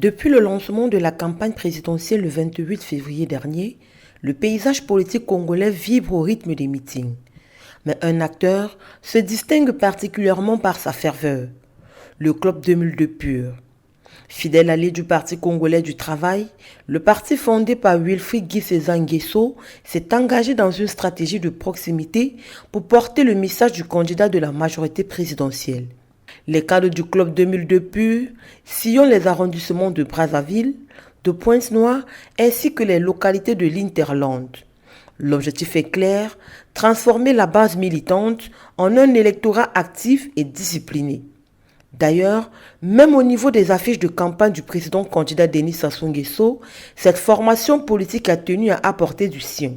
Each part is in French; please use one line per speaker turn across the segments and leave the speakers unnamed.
Depuis le lancement de la campagne présidentielle le 28 février dernier, le paysage politique congolais vibre au rythme des meetings. Mais un acteur se distingue particulièrement par sa ferveur, le Club 2002 Pur. Fidèle allié du Parti congolais du travail, le parti fondé par Wilfried Guy-César Nguesso s'est engagé dans une stratégie de proximité pour porter le message du candidat de la majorité présidentielle. Les cadres du Club 2002 Pur sillonnent les arrondissements de Brazzaville, de Pointe-Noire ainsi que les localités de l'Hinterland. L'objectif est clair, transformer la base militante en un électorat actif et discipliné. D'ailleurs, même au niveau des affiches de campagne du président candidat Denis Sassou Nguesso, cette formation politique a tenu à apporter du sien.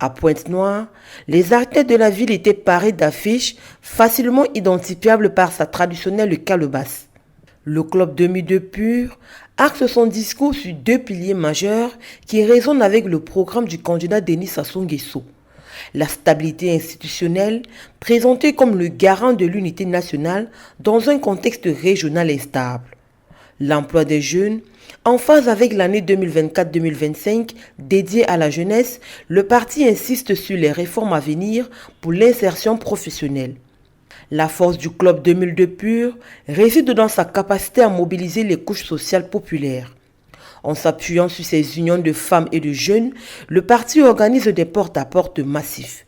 À Pointe-Noire, les artères de la ville étaient parées d'affiches facilement identifiables par sa traditionnelle calebasse. Le Club 2002 Pur axe son discours sur deux piliers majeurs qui résonnent avec le programme du candidat Denis Sassou Nguesso. La stabilité institutionnelle, présentée comme le garant de l'unité nationale dans un contexte régional instable. L'emploi des jeunes, en phase avec l'année 2024-2025 dédiée à la jeunesse, le parti insiste sur les réformes à venir pour l'insertion professionnelle. La force du Club 2002 Pur réside dans sa capacité à mobiliser les couches sociales populaires. En s'appuyant sur ses unions de femmes et de jeunes, le parti organise des porte-à-porte massifs.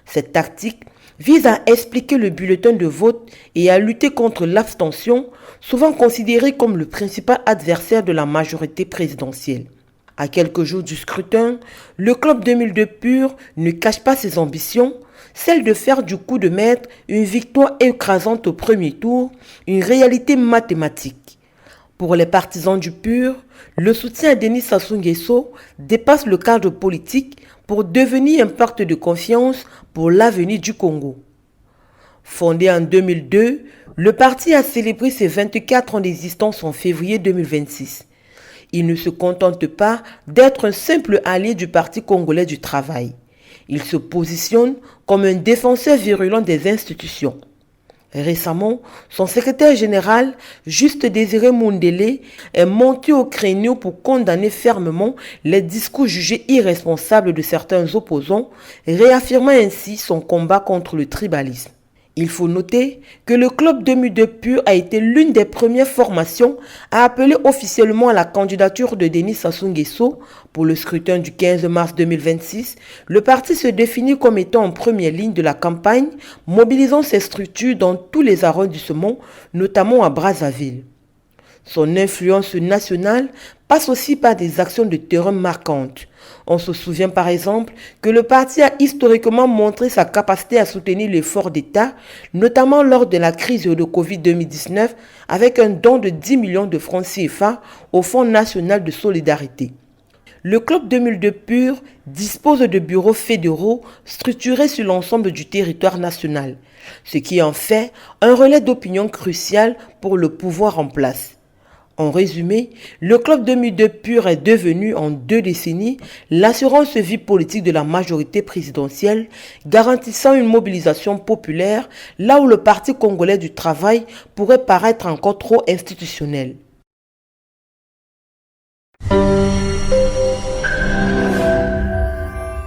Cette tactique vise à expliquer le bulletin de vote et à lutter contre l'abstention, souvent considérée comme le principal adversaire de la majorité présidentielle. À quelques jours du scrutin, le Club 2002 Pur ne cache pas ses ambitions, celle de faire du coup de maître une victoire écrasante au premier tour, une réalité mathématique. Pour les partisans du Pur, le soutien à Denis Sassou Nguesso dépasse le cadre politique pour devenir un pacte de confiance pour l'avenir du Congo. Fondé en 2002, le parti a célébré ses 24 ans d'existence en février 2026. Il ne se contente pas d'être un simple allié du Parti congolais du travail. Il se positionne comme un défenseur virulent des institutions. Récemment, son secrétaire général, Juste Désiré Mundele, est monté au créneau pour condamner fermement les discours jugés irresponsables de certains opposants, réaffirmant ainsi son combat contre le tribalisme. Il faut noter que le Club 2002 Pur a été l'une des premières formations à appeler officiellement à la candidature de Denis Sassou Nguesso pour le scrutin du 15 mars 2026. Le parti se définit comme étant en première ligne de la campagne, mobilisant ses structures dans tous les arrondissements, notamment à Brazzaville. Son influence nationale passe aussi par des actions de terrain marquantes. On se souvient par exemple que le parti a historiquement montré sa capacité à soutenir l'effort d'État, notamment lors de la crise de Covid 2019, avec un don de 10 millions de francs CFA au Fonds national de solidarité. Le Club 2002 Pur dispose de bureaux fédéraux structurés sur l'ensemble du territoire national, ce qui en fait un relais d'opinion crucial pour le pouvoir en place. En résumé, le Club 2002 Pur est devenu en 2 décennies l'assurance vie politique de la majorité présidentielle, garantissant une mobilisation populaire là où le Parti congolais du travail pourrait paraître encore trop institutionnel.